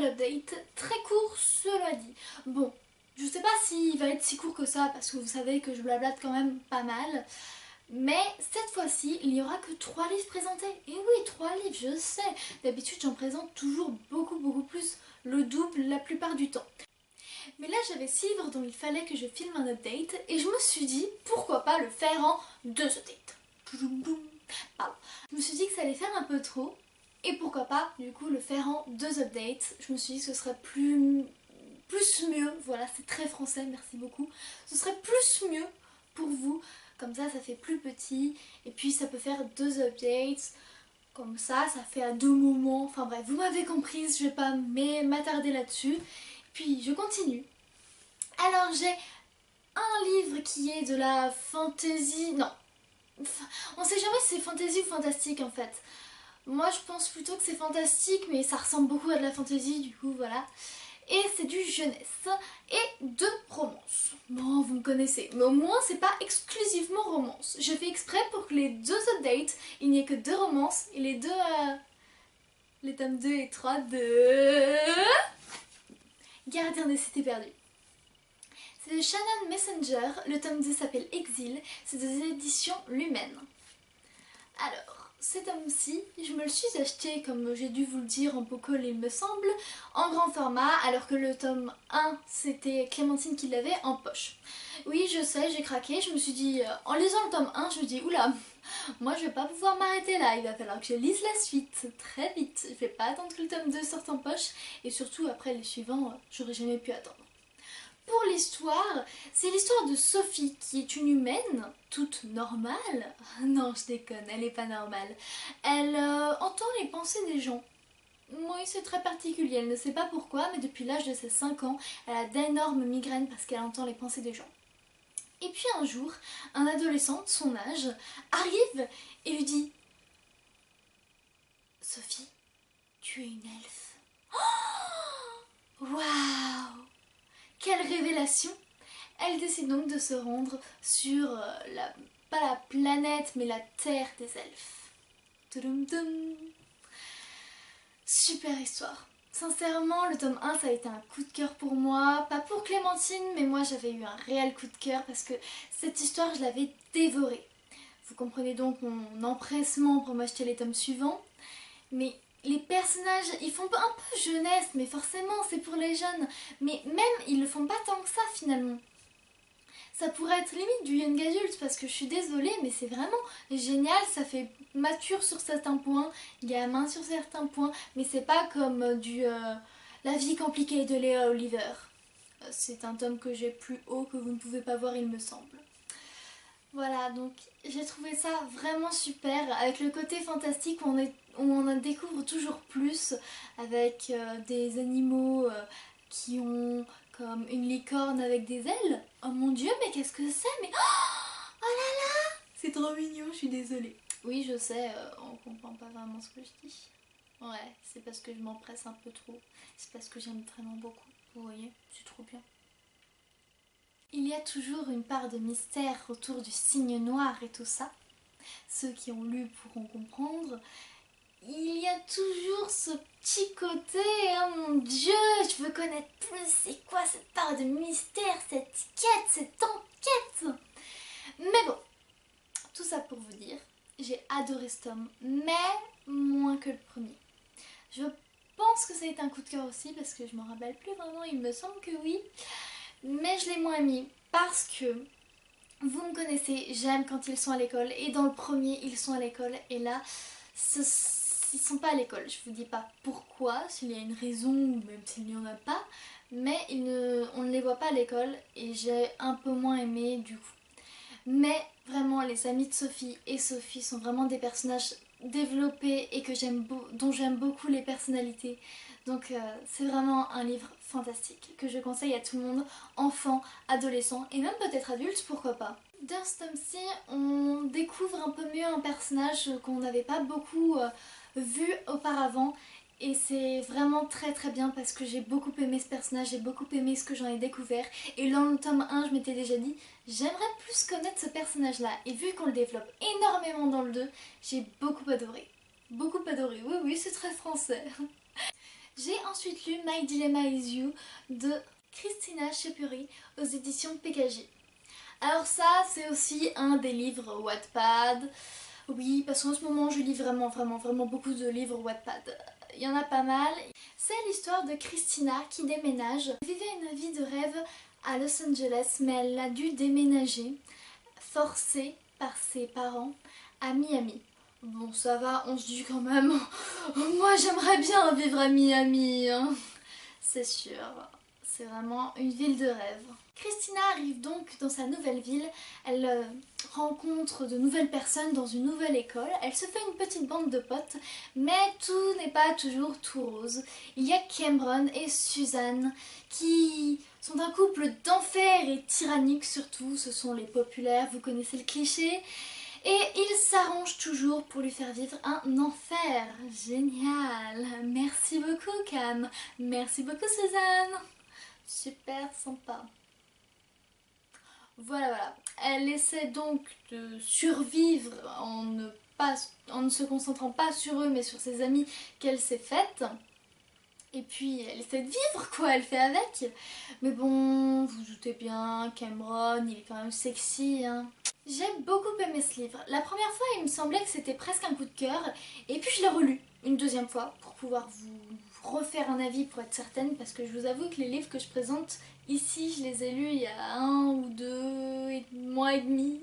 nouvel update, très court cela dit. Bon, je sais pas s'il va être si court que ça parce que vous savez que je blablate quand même pas mal. Mais cette fois-ci, il n'y aura que 3 livres présentés. Et oui, 3 livres, je sais. D'habitude, j'en présente toujours beaucoup plus, le double la plupart du temps. Mais là, j'avais 6 livres dont il fallait que je filme un update et je me suis dit, pourquoi pas le faire en 2 updates. Pardon. Je me suis dit que ça allait faire un peu trop. Et pourquoi pas, du coup, le faire en 2 updates. Je me suis dit que ce serait plus mieux. Voilà, c'est très français, merci beaucoup. Ce serait plus mieux pour vous. Comme ça fait plus petit. Et puis ça peut faire 2 updates. Comme ça fait à 2 moments. Enfin bref, vous m'avez comprise, je vais pas m'attarder là-dessus. Puis je continue. Alors j'ai un livre qui est de la fantasy... Non. On sait jamais si c'est fantasy ou fantastique en fait. Moi je pense plutôt que c'est fantastique, mais ça ressemble beaucoup à de la fantasy, du coup voilà. Et c'est du jeunesse et de romance. Bon, vous me connaissez, mais au moins c'est pas exclusivement romance. Je fais exprès pour que les 2 updates, il n'y ait que 2 romances et les tomes 2 et 3 de Gardien des cités perdues. C'est de Shannon Messenger, le tome 2 s'appelle Exil, c'est des éditions Lumen. Alors, cet tome-ci, je me le suis acheté, comme j'ai dû vous le dire, en pocole il me semble, en grand format, alors que le tome 1, c'était Clémentine qui l'avait en poche. Oui, je sais, j'ai craqué, je me suis dit, en lisant le tome 1, je me dis, oula, moi je vais pas pouvoir m'arrêter là, il va falloir que je lise la suite, très vite. Je vais pas attendre que le tome 2 sorte en poche, et surtout après les suivants, j'aurais jamais pu attendre. Pour l'histoire, c'est l'histoire de Sophie qui est une humaine, toute normale. Non, je déconne, elle est pas normale. Elle entend les pensées des gens. Oui, c'est très particulier, elle ne sait pas pourquoi, mais depuis l'âge de ses 5 ans, elle a d'énormes migraines parce qu'elle entend les pensées des gens. Et puis un jour, un adolescent de son âge arrive et lui dit « Sophie, tu es une elfe. » Oh, waouh! Quelle révélation! Elle décide donc de se rendre sur pas la planète, mais la terre des elfes. Tudum dum. Super histoire. Sincèrement, le tome 1, ça a été un coup de cœur pour moi. Pas pour Clémentine, mais moi j'avais eu un réel coup de cœur parce que cette histoire, je l'avais dévorée. Vous comprenez donc mon empressement pour m'acheter les tomes suivants. Mais les personnages, ils font un peu jeunesse, mais forcément c'est pour les jeunes. Mais même, ils le font pas tant que ça finalement. Ça pourrait être limite du young adult parce que je suis désolée, mais c'est vraiment génial, ça fait mature sur certains points, gamin sur certains points, mais c'est pas comme La vie compliquée de Léa Oliver. C'est un tome que j'ai plus haut que vous ne pouvez pas voir il me semble. Voilà, donc j'ai trouvé ça vraiment super, avec le côté fantastique où on en découvre toujours plus, avec des animaux qui ont comme une licorne avec des ailes. Oh mon dieu, mais qu'est-ce que c'est? Mais oh là là, c'est trop mignon, je suis désolée. Oui, je sais, on comprend pas vraiment ce que je dis. Ouais, c'est parce que je m'empresse un peu trop. C'est parce que j'aime vraiment beaucoup. Vous voyez, c'est trop bien. Il y a toujours une part de mystère autour du cygne noir et tout ça. Ceux qui ont lu pourront comprendre. Il y a toujours ce petit côté, oh mon dieu, je veux connaître plus, c'est quoi cette part de mystère, cette quête, cette enquête. Mais bon, tout ça pour vous dire, j'ai adoré ce tome, mais moins que le premier. Je pense que ça a été un coup de cœur aussi, parce que je m'en rappelle plus vraiment, il me semble que oui. Mais je l'ai moins mis parce que vous me connaissez, j'aime quand ils sont à l'école et dans le premier ils sont à l'école et là ils sont pas à l'école. Je vous dis pas pourquoi, s'il y a une raison ou même s'il n'y en a pas, mais on ne les voit pas à l'école et j'ai un peu moins aimé du coup. Mais vraiment les amis de Sophie et Sophie sont vraiment des personnages développés et dont j'aime beaucoup les personnalités. Donc c'est vraiment un livre fantastique que je conseille à tout le monde, enfants, adolescents et même peut-être adultes, pourquoi pas. Dans ce tome-ci, on découvre un peu mieux un personnage qu'on n'avait pas beaucoup vu auparavant et c'est vraiment très bien parce que j'ai beaucoup aimé ce personnage, j'ai beaucoup aimé ce que j'en ai découvert et dans le tome 1 je m'étais déjà dit j'aimerais plus connaître ce personnage là et vu qu'on le développe énormément dans le 2, j'ai beaucoup adoré, oui c'est très français. J'ai ensuite lu My Dilemma Is You de Christina Schepuri aux éditions PKJ. Alors ça, c'est aussi un des livres Wattpad. Oui, parce qu'en ce moment, je lis vraiment beaucoup de livres Wattpad. Il y en a pas mal. C'est l'histoire de Christina qui déménage. Elle vivait une vie de rêve à Los Angeles, mais elle a dû déménager, forcée par ses parents, à Miami. Bon, ça va, on se dit quand même, moi j'aimerais bien vivre à Miami, hein. C'est sûr, c'est vraiment une ville de rêve. Christina arrive donc dans sa nouvelle ville, elle rencontre de nouvelles personnes dans une nouvelle école, elle se fait une petite bande de potes, mais tout n'est pas toujours tout rose. Il y a Cameron et Suzanne qui sont un couple d'enfer et tyrannique surtout, ce sont les populaires, vous connaissez le cliché. Et ils s'arrangent toujours pour lui faire vivre un enfer. Génial. Merci beaucoup Cam. Merci beaucoup Suzanne. Super sympa. Voilà. Elle essaie donc de survivre en ne se concentrant pas sur eux mais sur ses amis qu'elle s'est faites. Et puis elle essaie de vivre quoi, elle fait avec. Mais bon, vous doutez bien, Cameron, il est quand même sexy hein. J'ai beaucoup aimé ce livre. La première fois il me semblait que c'était presque un coup de cœur. Et puis je l'ai relu une deuxième fois pour pouvoir vous refaire un avis pour être certaine. Parce que je vous avoue que les livres que je présente ici, je les ai lus il y a 1 ou 2 mois et demi.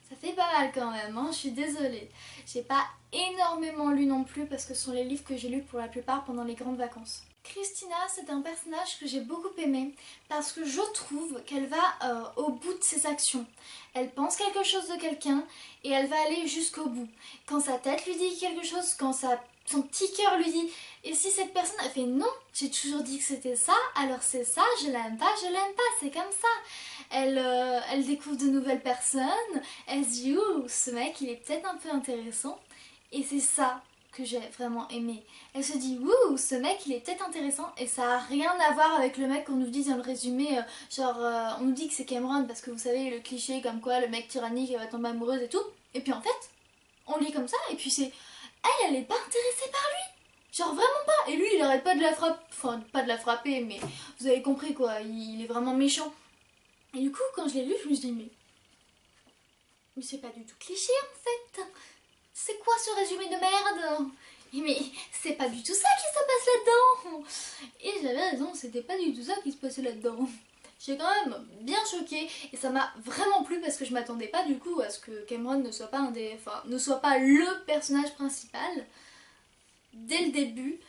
Ça fait pas mal quand même, hein, je suis désolée. J'ai pas énormément lu non plus parce que ce sont les livres que j'ai lus pour la plupart pendant les grandes vacances. Christina, c'est un personnage que j'ai beaucoup aimé parce que je trouve qu'elle va au bout de ses actions. Elle pense quelque chose de quelqu'un et elle va aller jusqu'au bout. Quand sa tête lui dit quelque chose, quand son petit cœur lui dit et si cette personne a fait non, j'ai toujours dit que c'était ça, alors c'est ça, je l'aime pas, c'est comme ça. Elle découvre de nouvelles personnes, elle se dit ouh, ce mec il est peut-être un peu intéressant et c'est ça que j'ai vraiment aimé. Elle se dit ouh, ce mec il est peut-être intéressant et ça a rien à voir avec le mec qu'on nous dit dans le résumé, on nous dit que c'est Cameron parce que vous savez le cliché comme quoi le mec tyrannique va tomber amoureuse et tout, et puis en fait on lit comme ça et puis c'est elle est pas intéressée par lui. Genre vraiment pas. Et lui il arrête pas de la frapper. Enfin pas de la frapper mais vous avez compris quoi. Il est vraiment méchant. Et du coup quand je l'ai lu je me suis dit mais c'est pas du tout cliché en fait. C'est quoi ce résumé de merde? Mais c'est pas du tout ça qui se passe là-dedans. Et j'avais raison, c'était pas du tout ça qui se passait là-dedans. J'ai quand même bien choquée et ça m'a vraiment plu parce que je m'attendais pas du coup à ce que Cameron ne soit pas ne soit pas le personnage principal dès le début.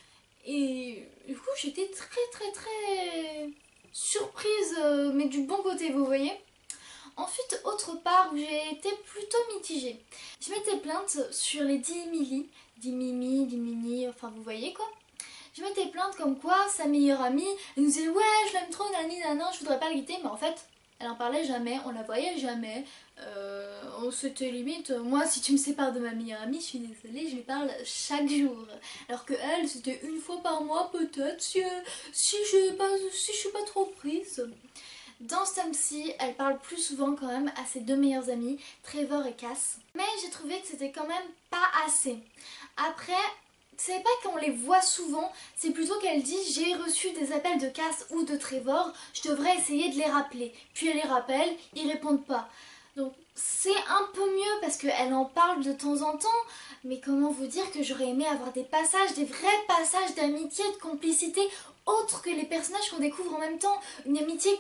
Et du coup j'étais très surprise mais du bon côté vous voyez. Ensuite, autre part où j'ai été plutôt mitigée. Je m'étais plainte sur les 10 Mimi, 10 Mimi, 10 Mini, enfin vous voyez quoi. Je m'étais plainte comme quoi sa meilleure amie, elle nous disait ouais je l'aime trop, nani nanan, je voudrais pas le quitter, mais en fait elle en parlait jamais, on la voyait jamais. C'était limite, moi si tu me sépares de ma meilleure amie, je suis désolée, je lui parle chaque jour. Alors que elle, c'était une fois par mois peut-être, si je suis pas trop prise. Dans ce tome-ci, elle parle plus souvent quand même à ses 2 meilleurs amis, Trevor et Cass. Mais j'ai trouvé que c'était quand même pas assez. Après, c'est pas qu'on les voit souvent, c'est plutôt qu'elle dit j'ai reçu des appels de Cass ou de Trevor, je devrais essayer de les rappeler. Puis elle les rappelle, ils répondent pas. Donc c'est un peu mieux parce qu'elle en parle de temps en temps, mais comment vous dire que j'aurais aimé avoir des passages, des vrais passages d'amitié, de complicité, autres que les personnages qu'on découvre en même temps, une amitié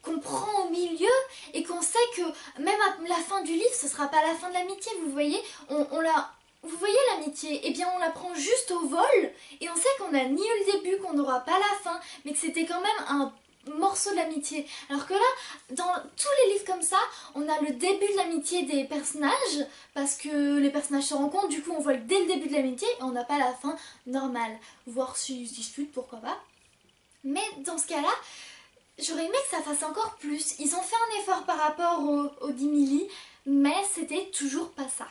qu'on prend au milieu et qu'on sait que même à la fin du livre, ce sera pas la fin de l'amitié, vous voyez, vous voyez l'amitié, eh bien on la prend juste au vol et on sait qu'on a ni eu le début, qu'on n'aura pas la fin, mais que c'était quand même un morceau de l'amitié. Alors que là, dans tous les livres comme ça, on a le début de l'amitié des personnages, parce que les personnages se rencontrent, du coup on voit dès le début de l'amitié et on n'a pas la fin normale. Voir s'ils se disputent, pourquoi pas. Mais dans ce cas-là, j'aurais aimé que ça fasse encore plus. Ils ont fait un effort par rapport au 10 milli, mais c'était toujours pas ça.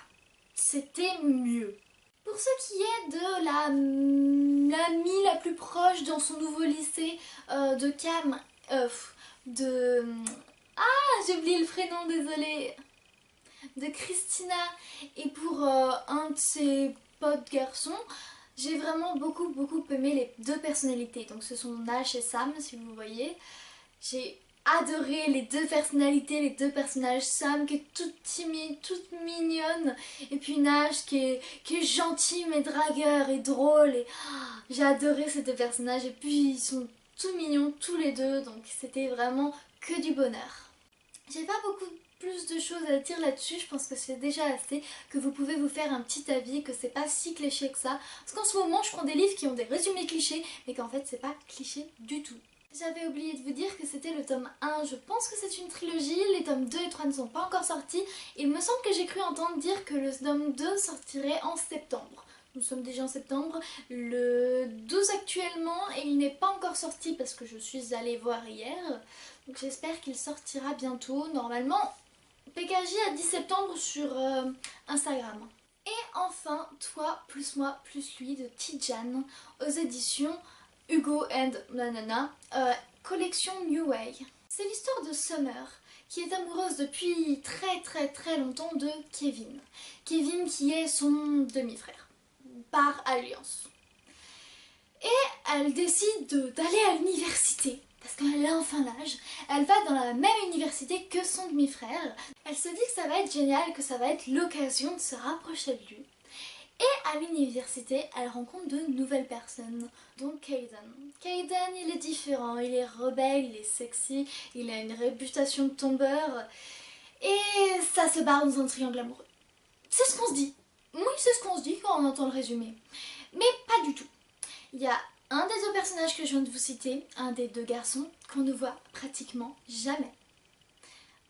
C'était mieux. Pour ce qui est de l'amie la plus proche dans son nouveau lycée de Cam, j'ai oublié le prénom, désolée, de Christina, et pour un de ses potes garçons, J'ai vraiment beaucoup aimé les deux personnalités. Donc ce sont Nash et Sam, si vous voyez. J'ai adoré les deux personnalités, les deux personnages. Sam qui est toute timide, toute mignonne. Et puis Nash qui est gentil mais dragueur et drôle. Et j'ai adoré ces deux personnages. Et puis ils sont tout mignons tous les deux. Donc c'était vraiment que du bonheur. J'ai pas beaucoup plus de choses à dire là-dessus, je pense que c'est déjà assez, que vous pouvez vous faire un petit avis, que c'est pas si cliché que ça. Parce qu'en ce moment je prends des livres qui ont des résumés clichés, mais qu'en fait c'est pas cliché du tout. J'avais oublié de vous dire que c'était le tome 1, je pense que c'est une trilogie, les tomes 2 et 3 ne sont pas encore sortis. Il me semble que j'ai cru entendre dire que le tome 2 sortirait en septembre. Nous sommes déjà en septembre, le 12 actuellement, et il n'est pas encore sorti parce que je suis allée voir hier. Donc j'espère qu'il sortira bientôt. Normalement, PKJ a dit septembre sur Instagram. Et enfin, Toi plus moi plus lui de Tijan aux éditions Hugo and Nanana, collection New Way. C'est l'histoire de Summer qui est amoureuse depuis très longtemps de Kevin. Kevin qui est son demi-frère, par alliance. Et elle décide d'aller à l'université. Parce qu'elle a enfin l'âge, elle va dans la même université que son demi-frère. Elle se dit que ça va être génial, que ça va être l'occasion de se rapprocher de lui. Et à l'université, elle rencontre de nouvelles personnes, donc Caden. Caden, il est différent, il est rebelle, il est sexy, il a une réputation de tombeur, et ça se barre dans un triangle amoureux. C'est ce qu'on se dit. Oui, c'est ce qu'on se dit quand on entend le résumé. Mais pas du tout. Il y a un des deux personnages que je viens de vous citer, un des deux garçons, qu'on ne voit pratiquement jamais.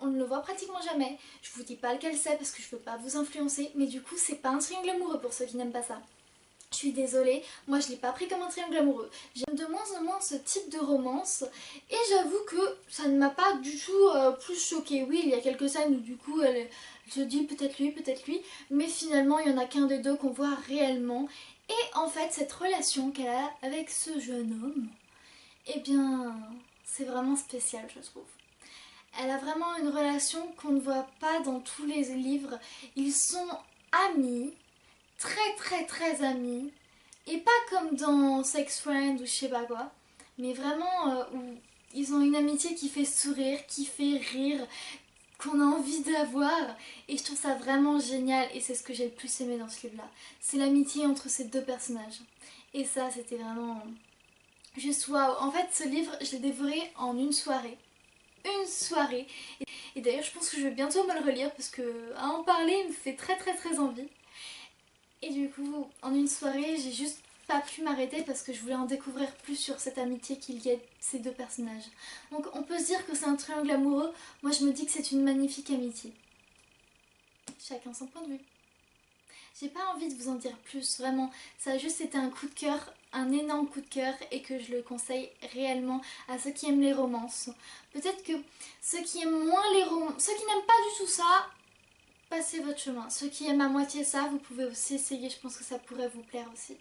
On ne le voit pratiquement jamais. Je vous dis pas lequel c'est parce que je veux pas vous influencer, mais du coup c'est pas un triangle amoureux pour ceux qui n'aiment pas ça. Je suis désolée, moi je l'ai pas pris comme un triangle amoureux. J'aime de moins en moins ce type de romance et j'avoue que ça ne m'a pas du tout plus choquée. Oui, il y a quelques scènes où du coup elle se dit peut-être lui, mais finalement il y en a qu'un des deux qu'on voit réellement. Et en fait cette relation qu'elle a avec ce jeune homme, eh bien c'est vraiment spécial je trouve. Elle a vraiment une relation qu'on ne voit pas dans tous les livres. Ils sont amis, très amis. Et pas comme dans Sex Friend ou je sais pas quoi. Mais vraiment où ils ont une amitié qui fait sourire, qui fait rire, qu'on a envie d'avoir. Et je trouve ça vraiment génial et c'est ce que j'ai le plus aimé dans ce livre-là. C'est l'amitié entre ces deux personnages. Et ça, c'était vraiment juste waouh. En fait, ce livre, je l'ai dévoré en une soirée. Une soirée. Et d'ailleurs je pense que je vais bientôt me le relire parce que à en parler il me fait très envie. Et du coup en une soirée j'ai juste pas pu m'arrêter parce que je voulais en découvrir plus sur cette amitié qu'il y a de ces deux personnages. Donc on peut se dire que c'est un triangle amoureux, moi je me dis que c'est une magnifique amitié. Chacun son point de vue. J'ai pas envie de vous en dire plus, vraiment. Ça a juste été un coup de cœur, un énorme coup de cœur et que je le conseille réellement à ceux qui aiment les romances. Peut-être que ceux qui aiment moins les romances, ceux qui n'aiment pas du tout ça, passez votre chemin. Ceux qui aiment à moitié ça, vous pouvez aussi essayer, je pense que ça pourrait vous plaire aussi.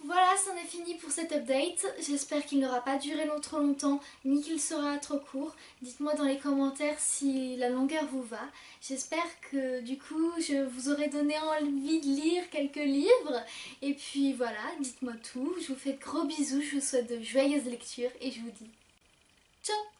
Voilà, c'en est fini pour cet update. J'espère qu'il n'aura pas duré trop longtemps, ni qu'il sera trop court. Dites-moi dans les commentaires si la longueur vous va. J'espère que du coup, je vous aurai donné envie de lire quelques livres. Et puis voilà, dites-moi tout. Je vous fais de gros bisous, je vous souhaite de joyeuses lectures et je vous dis ciao!